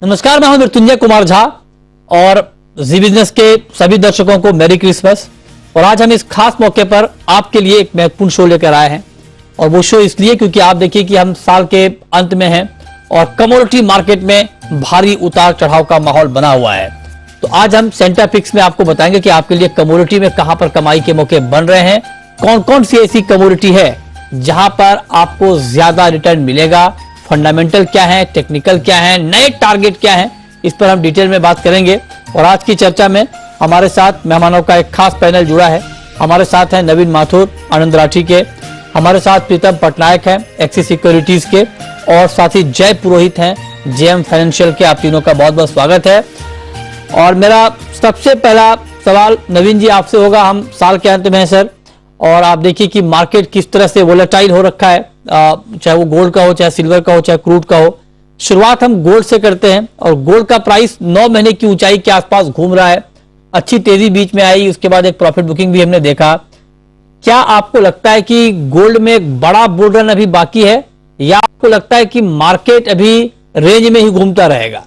नमस्कार, मैं हूं मृत्युंजय कुमार झा और जी बिजनेस के सभी दर्शकों को मैरी क्रिसमस। और आज हम इस खास मौके पर आपके लिए एक महत्वपूर्ण शो लेकर आए हैं। और वो शो इसलिए क्योंकि आप देखिए कि हम साल के अंत में हैं और कमोडिटी मार्केट में भारी उतार चढ़ाव का माहौल बना हुआ है। तो आज हम सेंटर पिक्स में आपको बताएंगे कि आपके लिए कमोडिटी में कहां पर कमाई के मौके बन रहे हैं, कौन कौन सी ऐसी कमोडिटी है जहां पर आपको ज्यादा रिटर्न मिलेगा, फंडामेंटल क्या है, टेक्निकल क्या है, नए टारगेट क्या है, इस पर हम डिटेल में बात करेंगे। और आज की चर्चा में हमारे साथ मेहमानों का एक खास पैनल जुड़ा है। हमारे साथ हैं नवीन माथुर आनंद राठी के, हमारे साथ प्रीतम पटनायक हैं एक्सिस सिक्योरिटीज के, और साथ ही जय पुरोहित हैं जेएम फाइनेंशियल के। आप तीनों का बहुत बहुत स्वागत है। और मेरा सबसे पहला सवाल नवीन जी आपसे होगा। हम साल के अंत में हैं सर, और आप देखिए कि मार्केट किस तरह से वोलेटाइल हो रखा है, चाहे वो गोल्ड का हो, चाहे सिल्वर का हो, चाहे क्रूड का हो। शुरुआत हम गोल्ड से करते हैं और गोल्ड का प्राइस 9 महीने की ऊंचाई के आसपास घूम रहा है। अच्छी तेजी बीच में आई, उसके बाद एक प्रॉफिट बुकिंग भी हमने देखा। क्या आपको लगता है कि गोल्ड में एक बड़ा बुल रन अभी बाकी है, या आपको लगता है कि मार्केट अभी रेंज में ही घूमता रहेगा?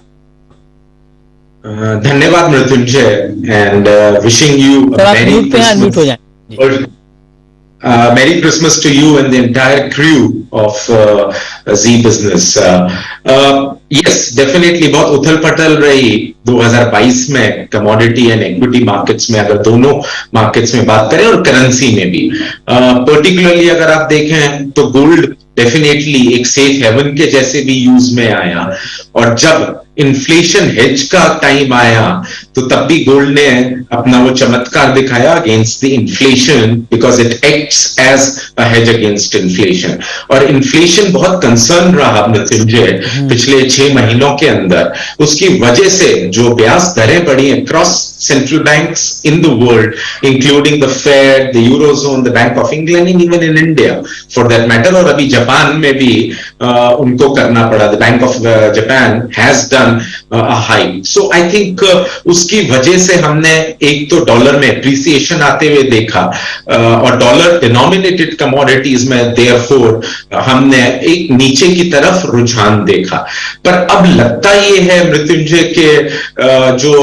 धन्यवाद Mrityunjay and wishing you Merry Christmas to you and the entire crew of Z Business. Yes, definitely बहुत उथल पथल रही 2022 में कमोडिटी एंड इक्विटी मार्केट्स में, अगर दोनों मार्केट्स में बात करें और करेंसी में भी। पर्टिकुलरली अगर आप देखें तो गोल्ड डेफिनेटली एक सेफ हेवन के जैसे भी यूज में आया, और जब इन्फ्लेशन हेज का टाइम आया तो तब भी गोल्ड ने अपना वो चमत्कार दिखाया against the inflation, because it acts as a hedge against inflation. और इन्फ्लेशन बहुत कंसर्न रहा मृत्युंजय पिछले 6 महीनों के अंदर। उसकी वजह से जो ब्याज दरें बढ़ी across central banks in the world, including the Fed, the Eurozone, the Bank of England, and even in India, for that matter. और अभी जापान में भी उनको करना पड़ा। The Bank of Japan has done a hike. So I think उसकी वजह से हमने एक तो डॉलर में एप्रिसिएशन आते हुए देखा, और डॉलर डिनोमिनेटेड कमोडिटीज में therefore हमने एक नीचे की तरफ रुझान देखा। पर अब लगता ये है मृत्युंजय के जो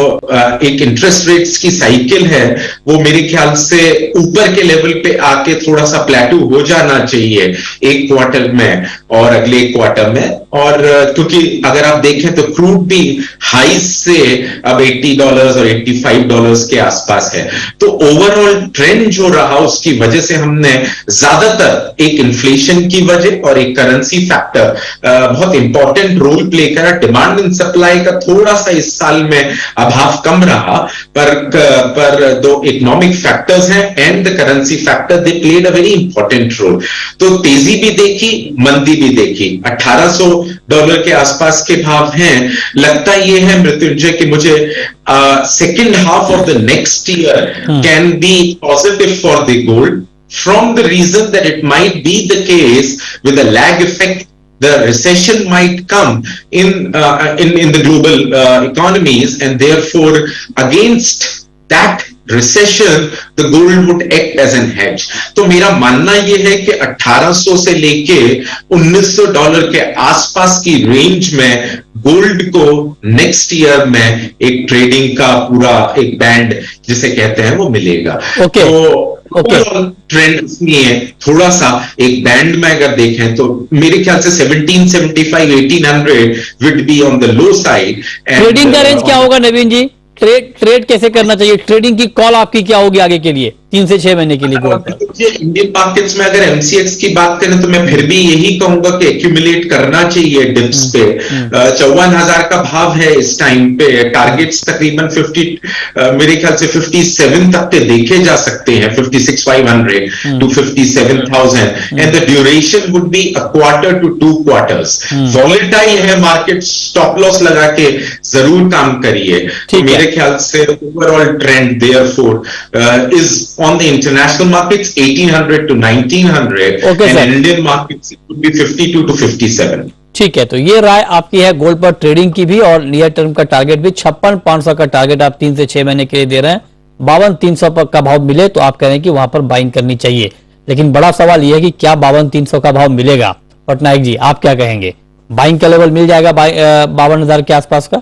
एक इंटरेस्ट रेट्स की साइकिल है वो मेरे ख्याल से ऊपर के लेवल पे आके थोड़ा सा प्लेटू हो जाना चाहिए एक क्वार्टर में और अगले क्वार्टर में। और क्योंकि अगर आप देखें तो क्रूड भी हाई से अब $80 और $85 के आसपास है। तो ओवरऑल ट्रेंड जो रहा उसकी वजह से हमने ज्यादातर एक इन्फ्लेशन की वजह और एक करेंसी फैक्टर बहुत इंपॉर्टेंट रोल प्ले करा। डिमांड एंड सप्लाई का थोड़ा सा इस साल में अभाव कम रहा, पर दो इकोनॉमिक फैक्टर्स हैं and the currency factor, they played a very important role. तो तेजी भी देखी, मंदी भी देखी। $1800 के आसपास के भाव हैं। लगता ये है मृत्युंजय कि मुझे second half of the next year can be positive for the gold, from the reason that it might be the case with a lag effect. The recession might come in the global economies, and therefore against that recession the gold would act as an hedge. तो मेरा मानना यह है कि 1800 से लेके $1900 के आसपास की रेंज में गोल्ड को नेक्स्ट ईयर में एक ट्रेडिंग का पूरा एक बैंड जिसे कहते हैं वो मिलेगा। ट्रेंड नहीं है, थोड़ा सा एक बैंड में अगर देखें तो मेरे ख्याल से 1775 1800 would be on the low side। Trading का रेंज क्या होगा नवीन जी? ट्रेड कैसे करना चाहिए? ट्रेडिंग की कॉल आपकी क्या होगी आगे के लिए 3 से 6 महीने के लिए गोल्ड पर? इंडियन मार्केट्स में अगर एमसीएक्स की बात करें तो मैं फिर भी यही कहूंगा कि एक्यूमुलेट करना चाहिए डिप्स पे। 54,000 का भाव है इस टाइम पे। टारगेट्स तकरीबन 50 मेरे ख्याल से 57 तक के देखे जा सकते हैं, 56,500 to 57,000, and the duration would be a quarter to 2 quarters. Volatile है मार्केट, स्टॉप लॉस लगा के जरूर काम करिए। मेरे ख्याल से overall trend therefore is on the international markets 1800 to 1900, and Indian markets it would be 52 to 57। ठीक है, तो ये राय आपकी है गोल्ड पर ट्रेडिंग की भी, और नियर टर्म का टारगेट भी 56,500 का टारगेट आप 3 से 6 महीने के लिए दे रहे हैं। 52,300 का भाव मिले तो आप कह रहे हैं कि वहां पर बाइंग करनी चाहिए। लेकिन बड़ा सवाल यह है कि क्या 52,300 का भाव मिलेगा? पटनायक जी आप क्या कहेंगे? बाइंग का लेवल मिल जाएगा 52,000 के आसपास का?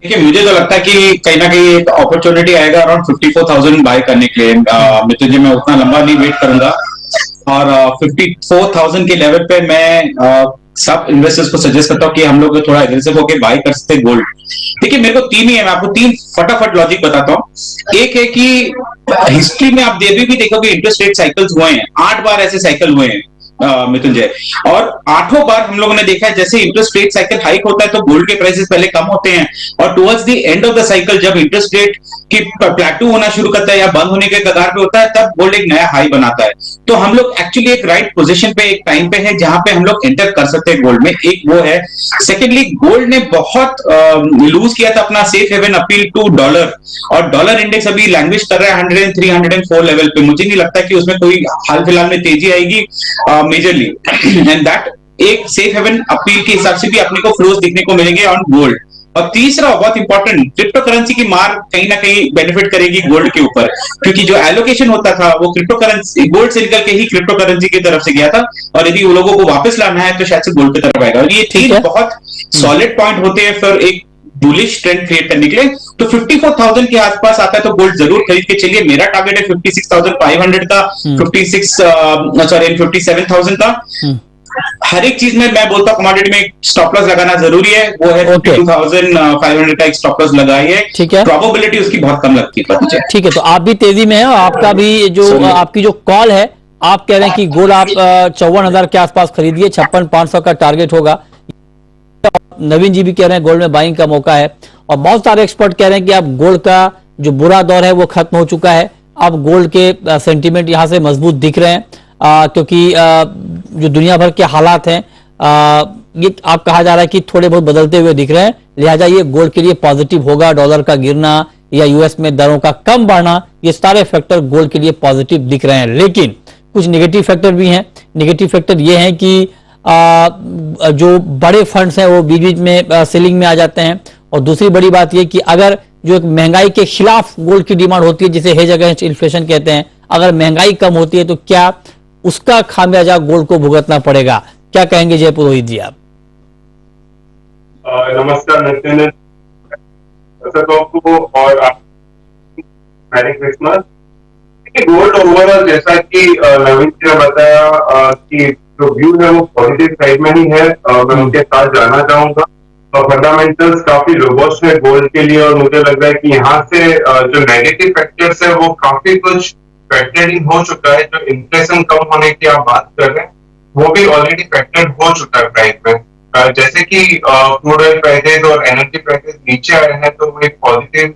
देखिए, मुझे तो लगता है कि कहीं ना कहीं एक अपॉर्चुनिटी आएगा अराउंड 54,000 बाय करने के लिए। मिथुन जी, मैं उतना लंबा नहीं वेट करूंगा और 54,000 के लेवल पे मैं सब इन्वेस्टर्स को सजेस्ट करता हूं कि हम लोग थोड़ा एग्रेसिव होकर बाय कर सकते हैं गोल्ड। देखिए, मेरे को तीन ही है, मैं आपको तीन फटाफट लॉजिक बताता हूं। एक है कि हिस्ट्री में आप देवी भी देखोगे इंटरेस्ट रेट साइकिल्स हुए हैं, 8 बार ऐसे साइकिल हुए हैं मिथुन जय, और 8 बार हम लोगों ने देखा है जैसे इंटरेस्ट रेट साइकिल हाइक होता है तो गोल्ड के प्राइसेस पहले कम होते हैं, और towards the end of the cycle जब इंटरेस्ट रेट की प्लेटू होना शुरू करता है या बंद होने के कगार पे होता है, तब गोल्ड एक नया हाई बनाता है। तो हम लोग एक्चुअली एक राइट पोजीशन पे, एक टाइम पे है जहां पे हम लोग एंटर कर सकते हैं गोल्ड में। एक वो है। सेकेंडली, गोल्ड ने बहुत लूज किया था अपना safe haven appeal to dollar, और डॉलर इंडेक्स अभी लैंग्वेज कर रहा है 103 104 लेवल पे। मुझे नहीं लगता कि उसमें कोई हाल फिलहाल में तेजी आएगी मेजरली, एंड दैट एक सेफ हेवन अपील के हिसाब से भी अपने को फ्लोज देखने को मिलेंगे ऑन गोल्ड। और तीसरा बहुत इंपॉर्टेंट, क्रिप्टो करेंसी की मार कहीं ना कहीं बेनिफिट करेगी गोल्ड के ऊपर, क्योंकि जो एलोकेशन होता था वो क्रिप्टो करेंसी, गोल्ड से निकल के ही क्रिप्टो करेंसी की तरफ से गया था, और यदि वो लोगों को वापस लाना है तो शायद से गोल्ड की तरफ आएगा। और ये तीन बहुत सॉलिड पॉइंट होते हैं फिर एक बुलिश ट्रेंड क्रिएट करने के लिए। तो 54,000 के आसपास आता है तो गोल्ड जरूर खरीद के चलिए। मेरा टारगेट है 56,500 का, 57,000 का। हर एक चीज में मैं बोलता हूँ कमोडिटी में स्टॉप लॉस लगाना जरूरी है, वो है 52,500 का एक स्टॉप लॉस लगाइए। ठीक है, प्रोबेबिलिटी उसकी बहुत कम लगती है मुझे। ठीक है, तो आप भी तेजी में है और आपका भी जो आपकी जो कॉल है, आप कह रहे हैं कि गोल्ड आप 54,000 के आसपास खरीदिए, 56,500 का टारगेट होगा। नवीन जी भी कह रहे हैं गोल्ड में बाइंग का मौका है, और बहुत सारे एक्सपर्ट कह रहे हैं कि अब गोल्ड का जो बुरा दौर है वो खत्म हो चुका है। अब गोल्ड के सेंटीमेंट यहां से मजबूत दिख रहे हैं, क्योंकि जो दुनिया भर के हालात हैं ये आप कहा जा रहा है कि थोड़े बहुत बदलते हुए दिख रहे हैं, लिहाजा ये गोल्ड के लिए पॉजिटिव होगा। डॉलर का गिरना या यूएस में दरों का कम बढ़ना, ये सारे फैक्टर गोल्ड के लिए पॉजिटिव दिख रहे हैं। लेकिन कुछ नेगेटिव फैक्टर भी हैं। नेगेटिव फैक्टर ये हैं कि जो बड़े फंड्स हैं वो बीच बीच में सेलिंग में आ जाते हैं, और दूसरी बड़ी बात ये कि अगर जो एक महंगाई के खिलाफ गोल्ड की डिमांड होती है, जिसे हेज अगेंस्ट इन्फ्लेशन कहते हैं, अगर महंगाई कम होती है तो क्या उसका खामियाजा गोल्ड को भुगतना पड़ेगा? क्या कहेंगे जय पुरोहित जी आप? नमस्कार नितिन, दर्शकों को और मैरी क्रिसमस। गोल्ड ओवरऑल जैसा कि नवीन जी ने बताया कि जो व्यू है वो पॉजिटिव साइड में ही है, मैं उनके साथ जाना चाहूंगा। फंडामेंटल्स काफी रोबस्ट है गोल्ड के लिए, और मुझे लग रहा है कि यहाँ से जो नेगेटिव फैक्टर्स है वो काफी कुछ फैक्टर्ड इन हो चुका है। जो इन्फ्लेशन कम होने की आप बात कर रहे हैं वो भी ऑलरेडी फैक्टर्ड हो चुका है प्राइस में। जैसे कि क्रूड ऑयल प्राइसेस और एनर्जी प्राइसेस नीचे आए हैं तो वो एक पॉजिटिव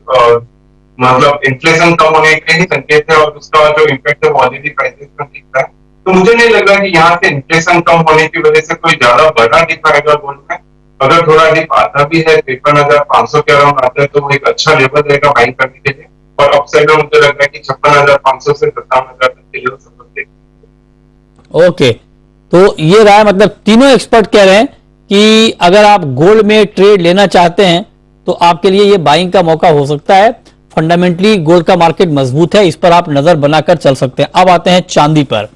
मतलब इन्फ्लेशन कम होने के लिए ही संकेत है, और उसका जो इम्पैक्ट है वो ऑलरेडी प्राइसेस में दिख रहा है। तो मुझे नहीं लग रहा कि यहाँ से इन्फ्लेशन कम होने की वजह से कोई ज्यादा बड़ा डिप आएगा गोल्ड में। अगर थोड़ा डिप आता भी है 53,500 के अराउंड आता है तो वो एक अच्छा लेवल रहेगा बाइंग करने के लिए, और अपसाइड में मुझे लग रहा है कि 56,500 से 57,000 तक के लिए सपोर्ट देगा। ओके, तो ये रहा, मतलब तीनों एक्सपर्ट कह रहे हैं कि अगर आप गोल्ड में ट्रेड लेना चाहते हैं तो आपके लिए ये बाइंग का मौका हो सकता है। फंडामेंटली गोल्ड का मार्केट मजबूत है, इस पर आप नजर बनाकर चल सकते हैं। अब आते हैं चांदी पर,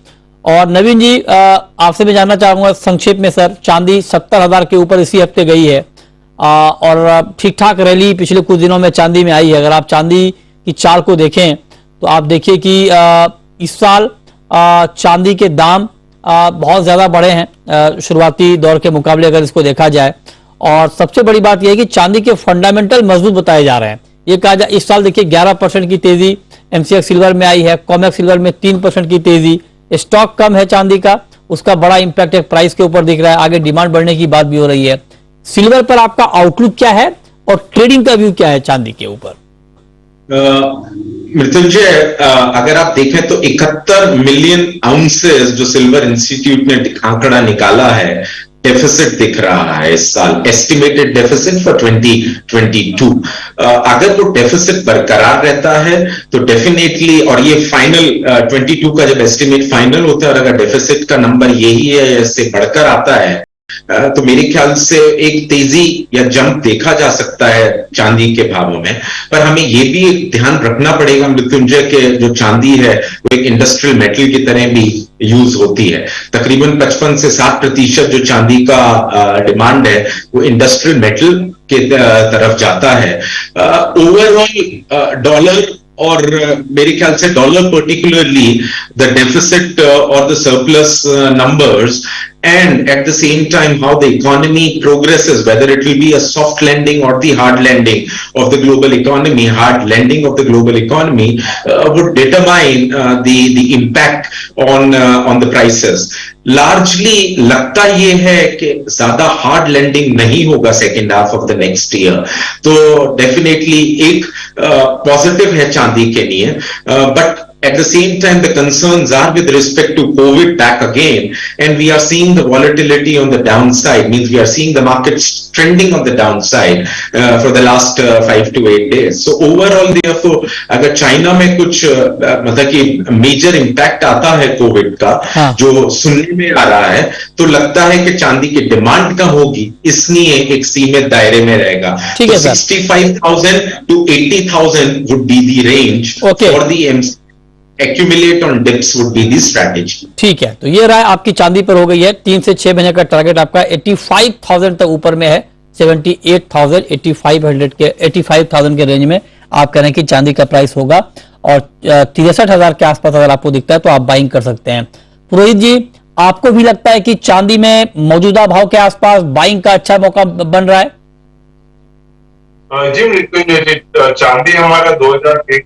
और नवीन जी आपसे मैं जानना चाहूंगा संक्षेप में सर, चांदी 70,000 के ऊपर इसी हफ्ते गई है, और ठीक ठाक रैली पिछले कुछ दिनों में चांदी में आई है। अगर आप चांदी की चाल को देखें तो आप देखिए कि इस साल चांदी के दाम बहुत ज्यादा बढ़े हैं शुरुआती दौर के मुकाबले अगर इसको देखा जाए, और सबसे बड़ी बात यह है कि चांदी के फंडामेंटल मजबूत बताए जा रहे हैं। ये कहा जाए इस साल देखिए 11% की तेजी एमसीएक्स सिल्वर में आई है, कॉमेक्स सिल्वर में 3% की तेजी, स्टॉक कम है चांदी का, उसका बड़ा इंपैक्ट है प्राइस के ऊपर दिख रहा है, आगे डिमांड बढ़ने की बात भी हो रही है। सिल्वर पर आपका आउटलुक क्या है और ट्रेडिंग का व्यू क्या है चांदी के ऊपर? मृत्युंजय, अगर आप देखें तो 71 मिलियन आउंसेस जो सिल्वर इंस्टीट्यूट ने आंकड़ा निकाला है, डेफिसिट दिख रहा है इस साल, एस्टिमेटेड डेफिसिट फॉर 2022। अगर वो डेफिसिट बरकरार रहता है तो डेफिनेटली, और ये फाइनल 22 का जब एस्टिमेट फाइनल होता है और अगर डेफिसिट का नंबर यही है या इससे बढ़कर आता है तो मेरे ख्याल से एक तेजी या जंप देखा जा सकता है चांदी के भावों में। पर हमें ये भी एक ध्यान रखना पड़ेगा मृत्युंजय के जो चांदी है वो एक इंडस्ट्रियल मेटल की तरह भी यूज होती है। तकरीबन 55 से 60% जो चांदी का डिमांड है वो इंडस्ट्रियल मेटल के तरफ जाता है। ओवरऑल डॉलर और मेरे ख्याल से डॉलर पर्टिकुलरली द डेफिसिट और the surplus numbers and at the same time how the economy progresses, whether it will be a soft landing or the hard landing of the global economy, hard landing of the global economy would determine the impact on the prices. Largely लगता ये है कि ज्यादा hard landing नहीं होगा second half of the next year, तो definitely एक positive है चांदी के लिए। But at the same time, the concerns are with respect to COVID back again, and we are seeing the volatility on the downside. Means we are seeing the markets trending on the downside for the last 5 to 8 days. So overall, therefore, अगर China में कुछ मतलब कि major impact आता है Covid का, जो सुनने में आ रहा है, तो लगता है कि चांदी की डिमांड कम होगी, इसलिए एक सीमित दायरे में रहेगा। तो 65,000 to 80,000 would be the range for the MC. Accumulate on dips would be the strategy. ठीक है, तो ये राय आपकी चांदी पर हो गई है। 3 से 6 महीने का टारगेट आपका 85,000 तक ऊपर में है, 78,000 85,000 के रेंज में आप कह रहे हैं कि चांदी का प्राइस होगा, और 63,000 के आसपास अगर आपको दिखता है तो आप बाइंग कर सकते हैं। पुरोहित जी, आपको भी लगता है कि चांदी में मौजूदा भाव के आसपास बाइंग का अच्छा मौका बन रहा है? जी मृत्युंजय, चांदी हमारा 2001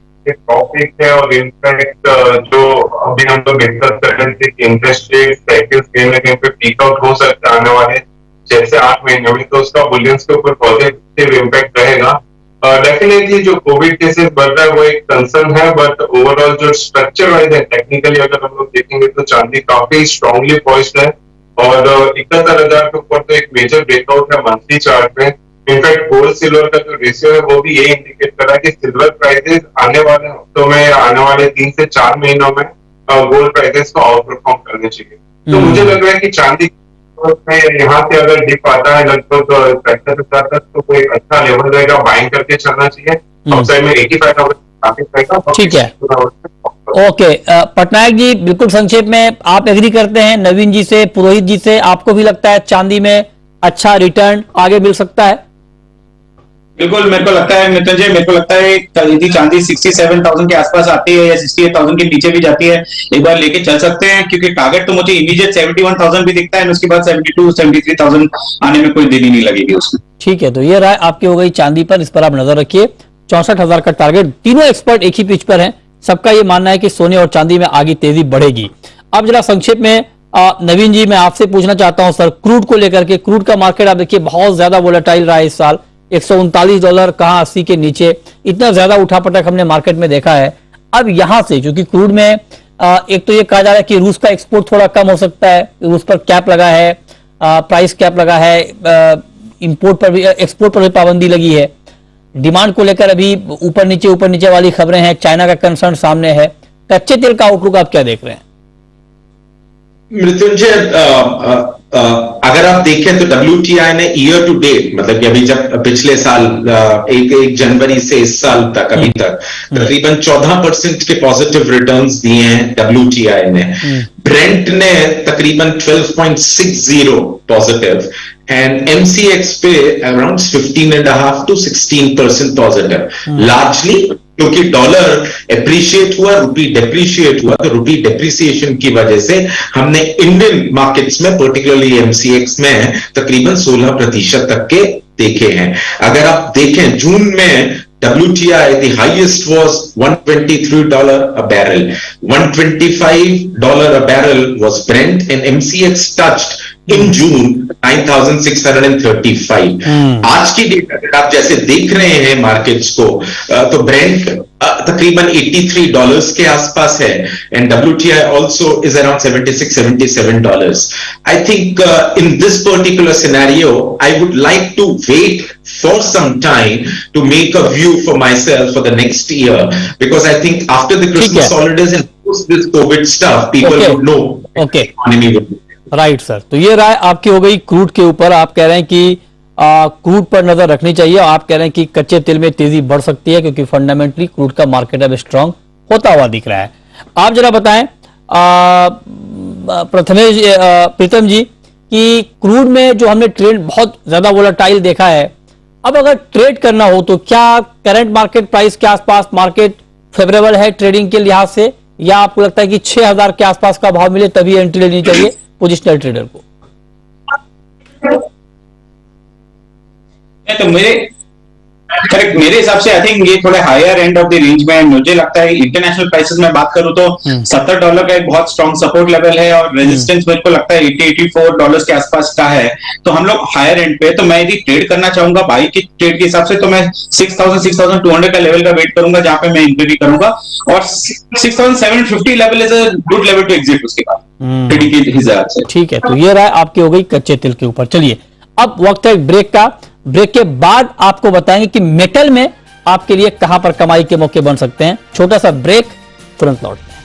टॉपिक है, और इनफैक्ट जो अभी हम लोग डिस्कस कर रहे थे कि इंटरेस्ट रेट साइकिल्स कहीं ना कहीं पे पीक आउट हो सकता है आने वाले 6 से 8 महीने में, तो उसका बुलियंस के ऊपर पॉजिटिव इम्पैक्ट रहेगा। डेफिनेटली जो कोविड केसेस बढ़ रहा है वो एक कंसर्न है, बट ओवरऑल जो स्ट्रक्चर वाइज है, टेक्निकली अगर हम लोग देखेंगे तो चांदी काफी स्ट्रांगली पॉइज्ड है, और 71,000 के ऊपर तो एक मेजर ब्रेकआउट है मंथली चार्ट में। इनफैक्ट गोल्ड सिल्वर का जो रेशियो है वो भी ये इंडिकेट कर रहा है कि सिल्वर प्राइसेस आने वाले हफ्तों में, आने वाले 3 से 4 महीनों में गोल्ड प्राइसेस को आउट परफॉर्म करने चाहिए। तो मुझे लग रहा है कि चांदी यहाँ से अगर डिप आता है लगभग 65,000 तक, तो कोई अच्छा लेवल रहेगा, बाइंग करके चलना चाहिए। अपसाइड में 85,000 ठीक है। ओके, पटनायक जी, बिल्कुल संक्षेप में आप एग्री करते हैं नवीन जी से, पुरोहित जी से? आपको भी लगता है चांदी में अच्छा रिटर्न आगे मिल सकता है? बिल्कुल, मेरे को लगता है मृत्युंजय, मेरे को लगता है यदि चांदी 67,000 के आसपास आती है या 68,000 के नीचे भी जाती है, एक बार लेके चल सकते हैं, क्योंकि टारगेट तो मुझे इमीडिएट 71,000 भी दिखता है, उसके बाद 72-73,000 आने में कोई देरी नहीं लगेगी उसमें। ठीक है, तो ये राय आपकी हो गई चांदी पर, इस पर आप नजर रखिए। 64,000 का टारगेट, तीनों एक्सपर्ट एक ही पिच पर हैं, सबका ये मानना है कि सोने और चांदी में आगे तेजी बढ़ेगी। अब जरा संक्षेप में नवीन जी, मैं आपसे पूछना चाहता हूं सर, क्रूड को लेकर के। क्रूड का मार्केट आप देखिए बहुत ज्यादा वोलेटाइल रहा है इस साल, $139, कहां 80 के नीचे, इतना ज्यादा उठापटक हमने मार्केट में देखा है। अब यहां से, क्योंकि क्रूड में एक तो ये कहा जा रहा है कि रूस का एक्सपोर्ट थोड़ा कम हो सकता है, रूस पर कैप लगा है, प्राइस कैप लगा है, इंपोर्ट पर भी, एक्सपोर्ट पर भी पाबंदी लगी है। डिमांड को लेकर अभी ऊपर नीचे वाली खबरें हैं, चाइना का कंसर्न सामने है। कच्चे तेल का आउटलुक आप क्या देख रहे हैं? मृत्युंजय, अगर आप देखें तो WTI ने ईयर टू डेट, मतलब कि अभी जब पिछले साल 1 जनवरी से इस साल तक अभी तक तकरीबन 14% के पॉजिटिव रिटर्न्स दिए हैं WTI ने। ब्रेंट ने तकरीबन 12.60 पॉजिटिव, एंड MCX पे अराउंड 15.5 to 16% पॉजिटिव। लार्जली क्योंकि डॉलर एप्रिशिएट हुआ, रुपी डेप्रिशिएट हुआ, तो रुपी डेप्रिसिएशन की वजह से हमने इंडियन मार्केट्स में, पर्टिकुलरली MCX में तकरीबन 16% तक के देखे हैं। अगर आप देखें जून में WTI, the highest was $123 a barrel. $125 a barrel was Brent, and MCX touched in June 9,635. आज की डेट अगर आप जैसे देख रहे हैं मार्केट्स को, तो ब्रेंट तकरीबन $83 के आसपास है, and WTI also is around $76-77. I think in this particular scenario, I would like to wait for some time to make a view for myself for the next year, because I think after the Christmas holidays and post this COVID stuff, people would know the economy would be. Right sir, तो ये राय आपकी हो गई crude के ऊपर। आप कह रहे हैं कि क्रूड पर नजर रखनी चाहिए, और आप कह रहे हैं कि कच्चे तेल में तेजी बढ़ सकती है क्योंकि फंडामेंटली क्रूड का मार्केट अब स्ट्रांग होता हुआ दिख रहा है। आप जरा बताएं प्रथमेश प्रीतम जी कि क्रूड में जो हमने ट्रेंड बहुत ज्यादा वोलेटाइल देखा है, अब अगर ट्रेड करना हो तो क्या करंट मार्केट प्राइस के आसपास मार्केट फेवरेबल है ट्रेडिंग के लिहाज से, या आपको लगता है कि 6000 के आसपास का भाव मिले तभी एंट्री लेनी चाहिए पोजिशनल ट्रेडर को? तो मेरे हिसाब से आई थिंक ये थोड़े higher end of the range में। मुझे लगता है इंटरनेशनल प्राइसेस में बात करूं तो $70 का एक बहुत स्ट्रॉन्ग सपोर्ट लेवल है, और रेजिस्टेंस मेरे को लगता है $80-84 के आसपास का है। तो हम लोग हायर एंड पे, तो मैं यदि ट्रेड करना चाहूंगा बाई की ट्रेड के हिसाब से, तो मैं 6200 का लेवल का वेट करूंगा जहां पे मैं एंट्री करूंगा, और 6750 level is a good level to exit उसके बाद ट्रेडिंग के हिसाब से। ठीक है, तो ये राय आपकी हो गई कच्चे तेल के ऊपर। चलिए अब वक्त है ब्रेक का। ब्रेक के बाद आपको बताएंगे कि मेटल में आपके लिए कहां पर कमाई के मौके बन सकते हैं। छोटा सा ब्रेक, तुरंत लौटते हैं।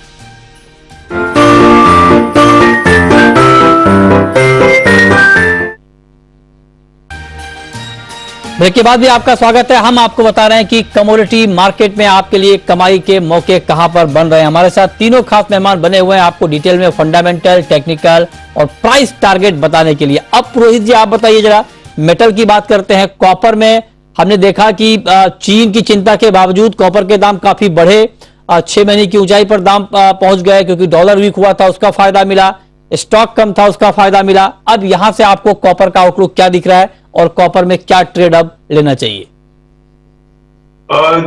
ब्रेक के बाद भी आपका स्वागत है। हम आपको बता रहे हैं कि कमोडिटी मार्केट में आपके लिए कमाई के मौके कहां पर बन रहे हैं। हमारे साथ तीनों खास मेहमान बने हुए हैं आपको डिटेल में फंडामेंटल, टेक्निकल और प्राइस टारगेट बताने के लिए। अब पुरोहित जी आप बताइए जरा, मेटल की बात करते हैं। कॉपर में हमने देखा कि चीन की चिंता के बावजूद कॉपर के दाम काफी बढ़े, 6 महीने की ऊंचाई पर दाम पहुंच गए क्योंकि डॉलर वीक हुआ था, उसका फायदा मिला, स्टॉक कम था, उसका फायदा मिला। अब यहां से आपको कॉपर का आउटलुक क्या दिख रहा है और कॉपर में क्या ट्रेड अब लेना चाहिए?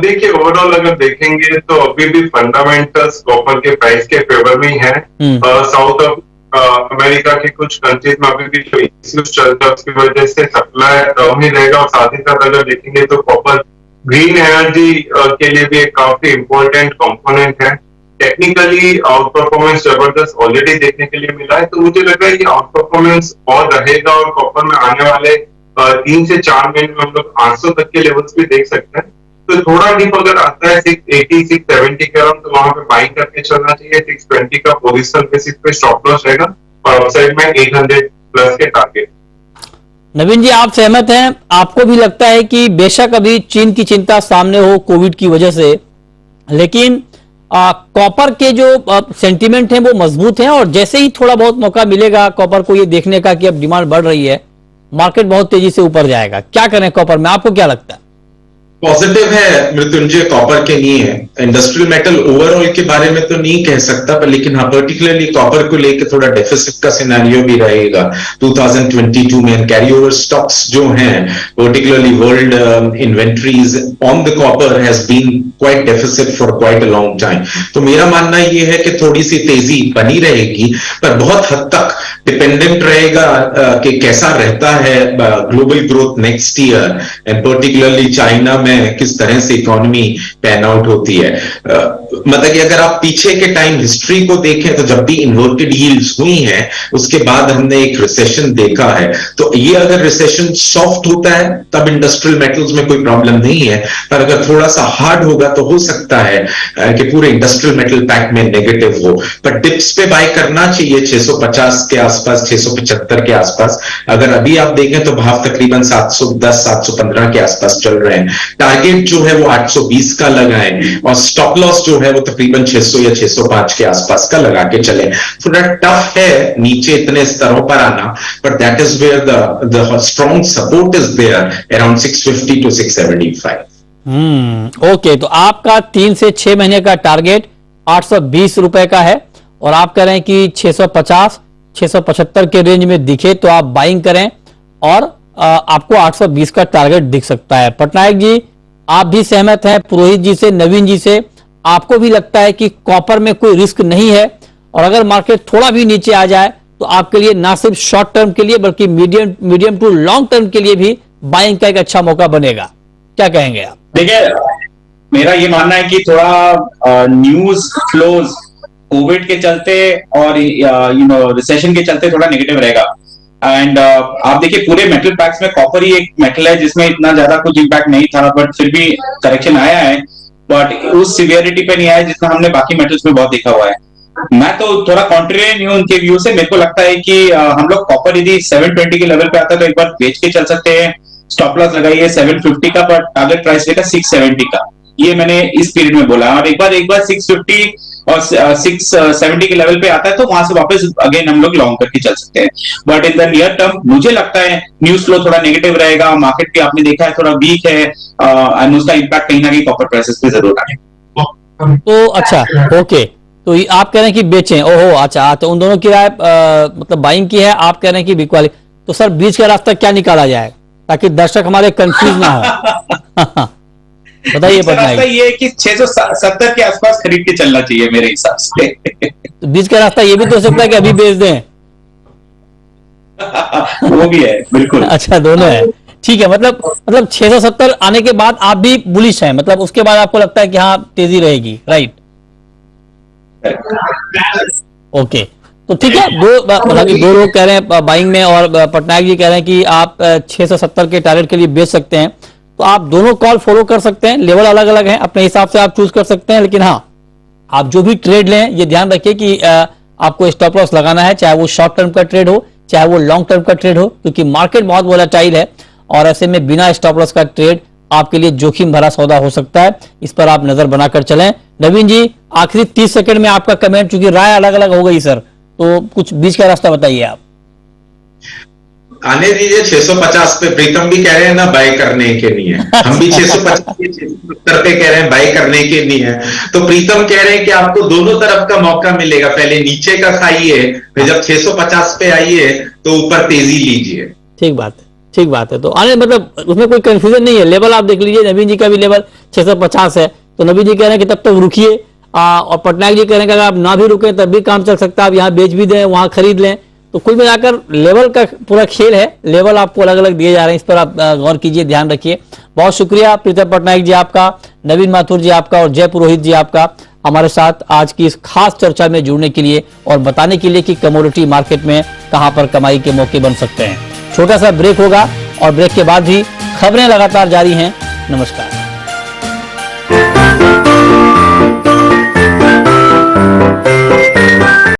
देखिए, ओवरऑल अगर देखेंगे तो अभी भी फंडामेंटल्स कॉपर के प्राइस के फेवर में ही है। साउथ अमेरिका के कुछ कंट्रीज में अभी भी जो इश्यूज चल रहा है उसकी वजह से सप्लाई डाउन ही रहेगा, और साथ ही साथ अगर देखेंगे तो कॉपर ग्रीन एनर्जी के लिए भी एक काफी इंपॉर्टेंट कंपोनेंट है। टेक्निकली आउट परफॉर्मेंस जबरदस्त ऑलरेडी देखने के लिए मिला है, तो मुझे लग रहा है कि आउट परफॉर्मेंस और रहेगा, और कॉपर में आने वाले 3 से 4 महीने में हम लोग 800 तक के लेवल्स भी देख सकते हैं। तो थोड़ा डीप अगर आता है 680, 670 के अराउंड, तो वहां पे बाइंग करके चलना चाहिए। 620 का पोजिशनल बेसिस पे स्टॉप लॉस रहेगा, और अपसाइड में 800 प्लस के टारगेट। नवीन जी आप सहमत हैं? आपको भी लगता है कि बेशक अभी चीन की चिंता सामने हो कोविड की वजह से, लेकिन कॉपर के जो सेंटीमेंट हैं वो मजबूत हैं, और जैसे ही थोड़ा बहुत मौका मिलेगा कॉपर को ये देखने का कि अब डिमांड बढ़ रही है, मार्केट बहुत तेजी से ऊपर जाएगा। क्या करें कॉपर में, आपको क्या लगता है? पॉजिटिव है मृत्युंजय कॉपर के लिए। इंडस्ट्रियल मेटल ओवरऑल के बारे में तो नहीं कह सकता, पर लेकिन हाँ पर्टिकुलरली कॉपर को लेकर थोड़ा डेफिसिट का सिनेरियो भी रहेगा 2022 में। कैरी ओवर स्टॉक्स जो हैं, particularly world inventories on the copper has been quite deficit for quite a long time. तो मेरा मानना ये है कि थोड़ी सी तेजी बनी रहेगी, पर बहुत हद तक डिपेंडेंट रहेगा कि कैसा रहता है global growth next year, and particularly China में किस तरह से इकोनॉमी पैन आउट होती है। मतलब कि अगर आप पीछे के टाइम हिस्ट्री को देखें तो जब भी इन्वर्टेड यील्ड्स हुई हैं उसके बाद हमने एक रिसेशन देखा है। तो ये अगर रिसेशन सॉफ्ट होता है तब इंडस्ट्रियल मेटल्स में कोई प्रॉब्लम नहीं है, पर अगर थोड़ा सा हार्ड होगा तो हो सकता है कि पूरे इंडस्ट्रियल मेटल पैक में नेगेटिव हो। पर डिप्स पे बाय करना चाहिए 650 के आसपास, 675 के आसपास। अगर अभी आप देखें तो भाव तकरीबन 710, 715 के आसपास चल रहे हैं। टारगेट जो है वो 820 का लगाएं, और स्टॉप लॉस जो है वो तकरीबन 600 या 605 के आसपास का लगा के चले। थोड़ा टफ है नीचे इतने स्तरों पर आना, but that is where the strong support is there around 650 to 675। Okay, तो आपका 3 से 6 महीने का टारगेट 820 रुपए का है, और आप कह रहे हैं कि 650, 675 के रेंज में दिखे तो आप बाइंग करें, और आपको 820 का टारगेट दिख सकता है। पटनायक जी आप भी सहमत हैं पुरोहित जी से, नवीन जी से? आपको भी लगता है कि कॉपर में कोई रिस्क नहीं है, और अगर मार्केट थोड़ा भी नीचे आ जाए तो आपके लिए ना सिर्फ शॉर्ट टर्म के लिए बल्कि मीडियम टू लॉन्ग टर्म के लिए भी बाइंग का एक अच्छा मौका बनेगा? क्या कहेंगे आप? देखिए, मेरा ये मानना है कि थोड़ा न्यूज फ्लोज कोविड के चलते और रिसेशन के चलते थोड़ा नेगेटिव रहेगा। एंड आप देखिए पूरे मेटल पैक्स में कॉपर ही एक मेटल है जिसमें इतना ज्यादा कुछ इम्पैक्ट नहीं था, बट फिर भी करेक्शन आया है, बट उस सिवियरिटी पे नहीं आया जितना हमने बाकी मेटल्स में बहुत देखा हुआ है। मैं तो थोड़ा कॉन्ट्रेरियन हूं उनके व्यू से। मेरे को लगता है कि हम लोग कॉपर यदि 720 के लेवल पे आता है तो एक बार बेच के चल सकते हैं। स्टॉप लॉस लगाइए 750 का, पर टारगेट प्राइस रहेगा 670 का। ये मैंने इस पीरियड में बोला। और एक बार 650 और 670 के लेवल पे आता है तो वहां से वापस अगेन हम लोग लॉन्ग करके चल सकते हैं। But in the near term मुझे लगता है न्यूज फ्लो थोड़ा नेगेटिव रहेगा, मार्केट भी आपने देखा है थोड़ा वीक है, एंड उसका इम्पैक्ट कहीं ना कहीं कॉपर प्राइसेस पे जरूर आएगा। तो अच्छा, ओके, तो ये आप कह रहे हैं कि बेचें। ओहो, अच्छा, तो उन दोनों की राय मतलब बाइंग की है, आप कह रहे हैं कि बिकवाली। तो सर बीच का रास्ता क्या निकाला जाए ताकि दर्शक हमारे कंफ्यूज ना हो? बताइए। रास्ता ये है कि 670 के आसपास खरीद के चलना चाहिए मेरे हिसाब से। तो बीच का रास्ता ये भी तो हो सकता है कि अभी बेच दें। वो भी है, बिल्कुल। अच्छा, दोनों है, ठीक है। मतलब 670 आने के बाद आप भी बुलिश हैं, मतलब उसके बाद आपको लगता है कि हाँ तेजी रहेगी, राइट? ओके, तो ठीक है। दो लोग कह रहे हैं बाइंग में और पटनायक जी कह रहे हैं कि आप 670 के टारगेट के लिए बेच सकते हैं। तो आप दोनों कॉल फॉलो कर सकते हैं, लेवल अलग अलग हैं, अपने हिसाब से आप चूज कर सकते हैं। लेकिन हाँ, आप जो भी ट्रेड लें ये ध्यान रखिए कि आपको स्टॉप लॉस लगाना है, चाहे वो शॉर्ट टर्म का ट्रेड हो चाहे वो लॉन्ग टर्म का ट्रेड हो, क्योंकि मार्केट बहुत वोलेटाइल है और ऐसे में बिना स्टॉप लॉस का ट्रेड आपके लिए जोखिम भरा सौदा हो सकता है। इस पर आप नजर बनाकर चलें। नवीन जी, आखिरी 30 सेकंड में आपका कमेंट, क्योंकि राय अलग अलग हो गई सर, तो कुछ बीच का रास्ता बताइए आप। आने दीजिए 650 पे। प्रीतम भी कह रहे हैं ना बाय करने के लिए, हम भी 650 670 पे कह रहे हैं बाय करने के लिए। तो प्रीतम कह रहे हैं कि आपको दोनों तरफ का मौका मिलेगा, पहले नीचे का खाइए, फिर जब 650 पे आइए तो ऊपर तेजी लीजिए। ठीक बात है, ठीक बात है। तो आने मतलब उसमें कोई कंफ्यूजन नहीं है। लेवल आप देख लीजिए, नवीन जी का भी लेवल 650 है, तो नवीन जी कह रहे हैं कि तब तक रुकिए, और पटनायक जी कह रहे हैं कि अगर आप ना भी रुके तब भी काम चल सकता है, आप यहाँ बेच भी दें वहां खरीद लें। तो कुल मिलाकर लेवल का पूरा खेल है, लेवल आपको अलग अलग दिए जा रहे हैं, इस पर आप गौर कीजिए, ध्यान रखिए। बहुत शुक्रिया प्रीतम पटनायक जी आपका, नवीन माथुर जी आपका और जय पुरोहित जी आपका हमारे साथ आज की इस खास चर्चा में जुड़ने के लिए और बताने के लिए कि कमोडिटी मार्केट में कहां पर कमाई के मौके बन सकते हैं। छोटा सा ब्रेक होगा और ब्रेक के बाद भी खबरें लगातार जारी हैं। नमस्कार।